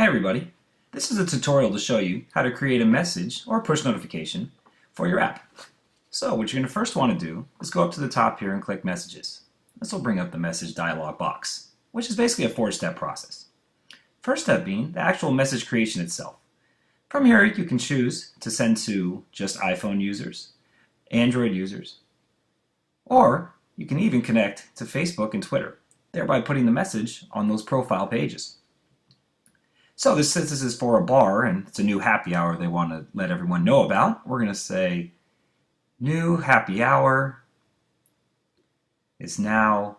everybody, this is a tutorial to show you how to create a message or push notification for your app. So what you're going to first want to do is go up to the top here and click Messages. This will bring up the message dialog box, which is basically a 4-step process. First step being the actual message creation itself. From here you can choose to send to just iPhone users, Android users, or you can even connect to Facebook and Twitter, thereby putting the message on those profile pages. So since this is for a bar and it's a new happy hour they want to let everyone know about, we're going to say new happy hour is now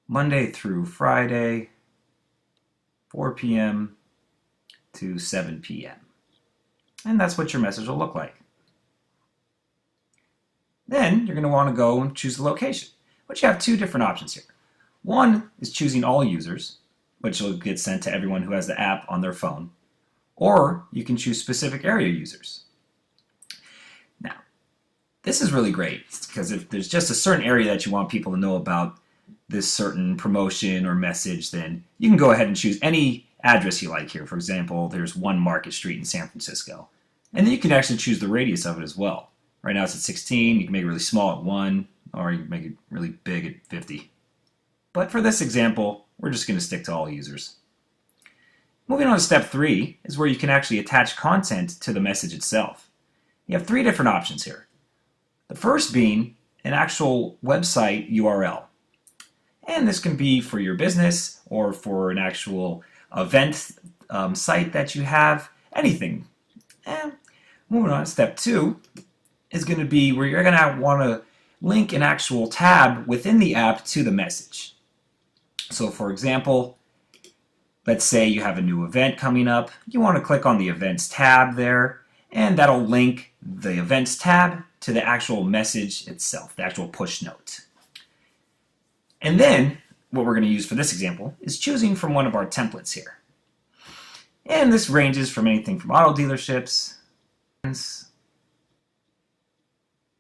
Monday through Friday, 4 p.m. to 7 p.m. And that's what your message will look like. Then you're going to want to go and choose the location, but you have two different options here. One is choosing all users, which will get sent to everyone who has the app on their phone, or you can choose specific area users. Now, this is really great because if there's just a certain area that you want people to know about this certain promotion or message, then you can go ahead and choose any address you like here. For example, there's 1 Market Street in San Francisco. And then you can actually choose the radius of it as well. Right now it's at 16, you can make it really small at 1, or you can make it really big at 50. But for this example, we're just going to stick to all users. Moving on to step 3 is where you can actually attach content to the message itself. You have 3 different options here. The first being an actual website URL. And this can be for your business or for an actual event site that you have, anything. And moving on, step 2 is going to be where you're going to want to link an actual tab within the app to the message. So for example, let's say you have a new event coming up. You want to click on the Events tab there, and that'll link the Events tab to the actual message itself, the actual push note. And then, what we're going to use for this example is choosing from one of our templates here. And this ranges from anything from auto dealerships,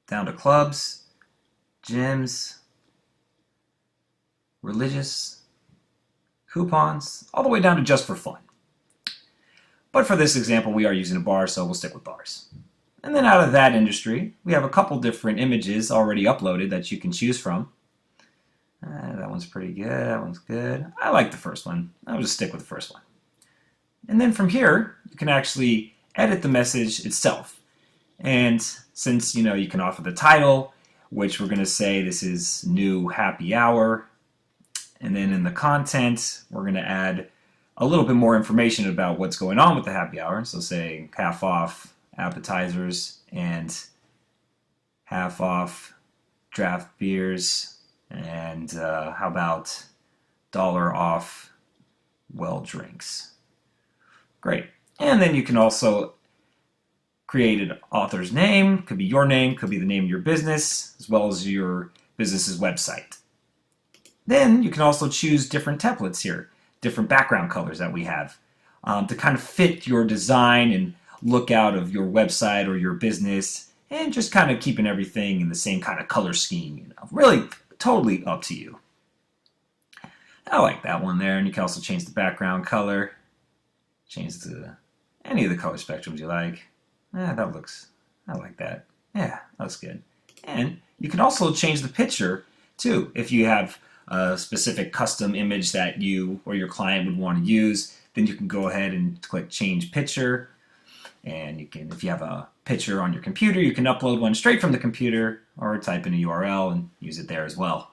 down to clubs, gyms, religious, coupons, all the way down to just for fun. But for this example, we are using a bar, so we'll stick with bars. And then out of that industry, we have a couple different images already uploaded that you can choose from. That one's pretty good, that one's good. I like the first one. I'll just stick with the first one. And then from here, you can actually edit the message itself. And since you can offer the title, which we're going to say this is new happy hour, and then in the content, we're going to add a little bit more information about what's going on with the happy hour. So say half off appetizers and half off draft beers, and how about $1 off well drinks. Great. And then you can also create an author's name. Could be your name, could be the name of your business, as well as your business's website. Then you can also choose different templates here, different background colors that we have to kind of fit your design and look out of your website or your business, and just kind of keeping everything in the same kind of color scheme. Really totally up to you. I like that one there, and you can also change the background color, change it to any of the color spectrums you like. I like that. Yeah, that looks good. And you can also change the picture too. If you have a specific custom image that you or your client would want to use, then you can go ahead and click change picture. And you can, if you have a picture on your computer, you can upload one straight from the computer or type in a URL and use it there as well.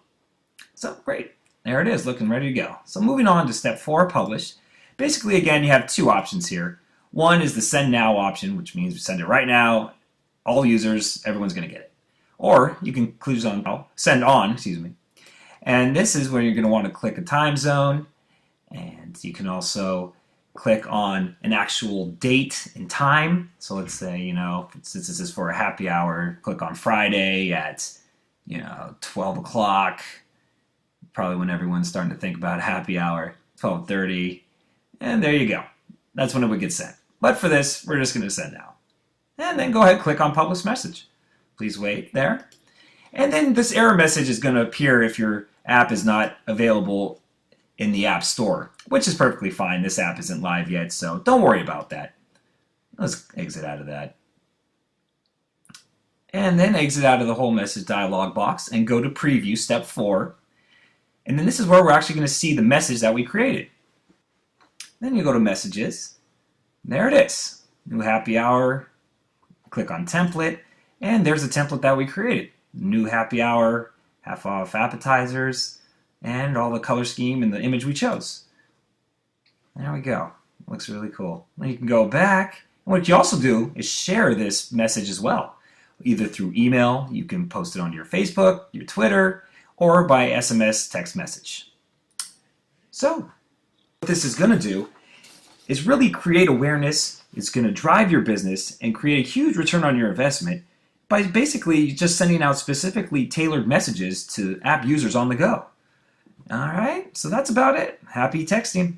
So great. There it is, looking ready to go. So moving on to step 4, publish. Basically, again, you have 2 options here. One is the send now option, which means we send it right now, all users, everyone's going to get it. Or you can click on send on, excuse me. And this is where you're going to want to click a time zone, and you can also click on an actual date and time. So let's say, since this is for a happy hour, click on Friday at 12 o'clock, probably when everyone's starting to think about happy hour, 12:30, and there you go. That's when it would get sent. But for this, we're just going to send now. And then go ahead and click on Publish Message. Please wait there. And then this error message is going to appear if your app is not available in the App Store, which is perfectly fine. This app isn't live yet, so don't worry about that. Let's exit out of that. And then exit out of the whole message dialog box and go to Preview, Step 4. And then this is where we're actually going to see the message that we created. Then you go to Messages. There it is. New happy hour. Click on Template. And there's a template that we created. New happy hour, half off appetizers, and all the color scheme and the image we chose. There we go. Looks really cool. Then you can go back. And what you also do is share this message as well. Either through email, you can post it on your Facebook, your Twitter, or by SMS text message. So, what this is going to do is really create awareness. It's going to drive your business and create a huge return on your investment by basically just sending out specifically tailored messages to app users on the go. All right, so that's about it. Happy texting.